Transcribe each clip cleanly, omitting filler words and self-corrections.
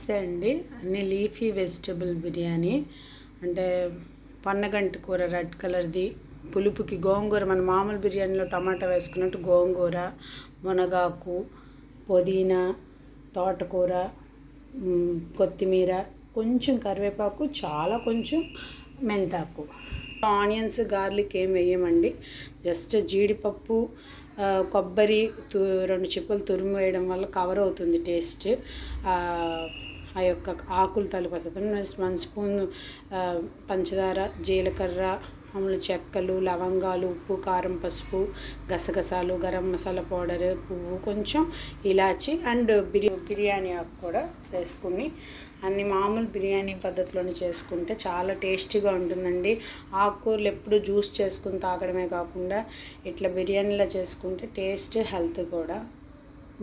నమస్తే అండి. అన్ని లీఫీ వెజిటబుల్ బిర్యానీ అంటే పన్నగంటి కూర రెడ్ కలర్ది, పులుపుకి గోంగూర, మన మామూలు బిర్యానీలో టమాటా వేసుకున్నట్టు గోంగూర, మునగాకు, పుదీనా, తోటకూర, కొత్తిమీర, కొంచెం కరివేపాకు, చాలా కొంచెం మెంతాకు, ఆనియన్స్, గార్లిక్ ఏం వేయమండి. జస్ట్ జీడిపప్పు, కొబ్బరి 2 చిప్పలు తురుము వేయడం వల్ల కవర్ అవుతుంది టేస్ట్. ఆ యొక్క ఆకులు తలుపేస్తాం. నెక్స్ట్ 1 స్పూన్ పంచదార, జీలకర్ర, మామూలు చెక్కలు, లవంగాలు, ఉప్పు, కారం, పసుపు, గసగసాలు, గరం మసాలా పౌడర్, పువ్వు, కొంచెం ఇలాచి అండ్ బిర్యానీ ఆకు కూడా వేసుకుని అన్ని మామూలు బిర్యానీ పద్ధతిలోనే చేసుకుంటే చాలా టేస్టీగా ఉంటుందండి. ఆకుకూరలు ఎప్పుడు జ్యూస్ చేసుకుని తాగడమే కాకుండా ఇట్లా బిర్యానీలో చేసుకుంటే టేస్ట్, హెల్త్ కూడా.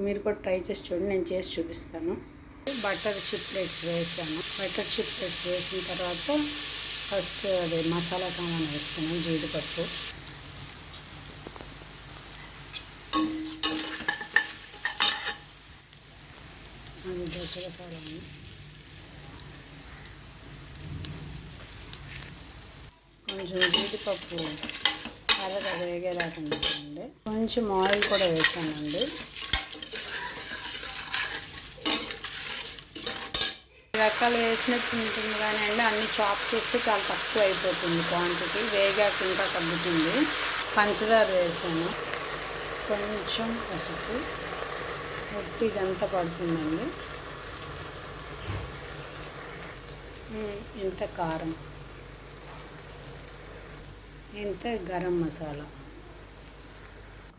మీరు కూడా ట్రై చేసి చూడండి, నేను చేసి చూపిస్తాను. బటర్ చిప్లెట్స్ వేసాను. బటర్ చిప్లెట్స్ వేసిన తర్వాత ఫస్ట్ అది మసాలా సామాన్ వేసుకున్నాను. జీడిపప్పు, జీలకర్ర, కొంచెం జీడిపప్పు అరగా వేగేదాకండి. కొంచెం ఆయిల్ కూడా వేసానండి. రకాలు వేసినట్టు ఉంటుంది కానీ అండి అన్నీ చాప్ చేస్తే చాలా తక్కువ అయిపోతుంది క్వాంటిటీ. వేగాక ఇంకా తగ్గుతుంది. పంచదార వేసాను, కొంచెం పసుపు, ఉప్పు, ఇదంతా పడుతుందండి. ఇంత కారం, ఇంత గరం మసాలా.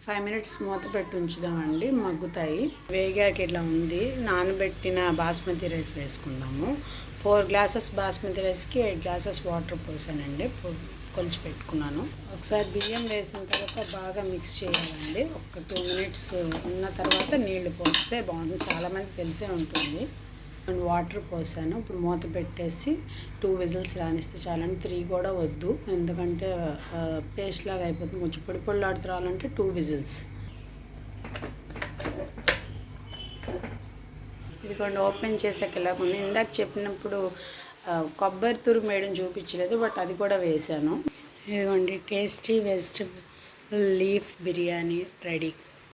5 మినిట్స్ మూత పెట్టి ఉంచుదామండి, మగ్గుతాయి. వేగాక ఇట్లా ఉంది. నానబెట్టిన బాస్మతి రైస్ వేసుకుందాము. 4 గ్లాసెస్ బాస్మతి రైస్కి 8 గ్లాసెస్ వాటర్ పోసానండి, కొలిచి పెట్టుకున్నాను. ఒకసారి బియ్యం వేసిన తర్వాత బాగా మిక్స్ చేయాలండి. ఒక 2 మినిట్స్ ఉన్న తర్వాత నీళ్లు పోస్తే బాగుంటుంది. చాలామంది తెలిసే ఉంటుంది. అండ్ వాటర్ పోసాను. ఇప్పుడు మూత పెట్టేసి 2 విజిల్స్ రానిస్తే చాలండి. 3 కూడా వద్దు, ఎందుకంటే పేస్ట్ లాగా అయిపోతుంది. కొంచెం పొడి పొడిలాడుతూ రావాలంటే 2 విజిల్స్. ఇదిగోండి ఓపెన్ చేసాక ఇలా ఉంది. ఇందాక చెప్పినప్పుడు కొబ్బరి తురుము వేయడం చూపించలేదు, బట్ అది కూడా వేసాను. ఇదిగోండి tasty vegetable leaf biryani ready.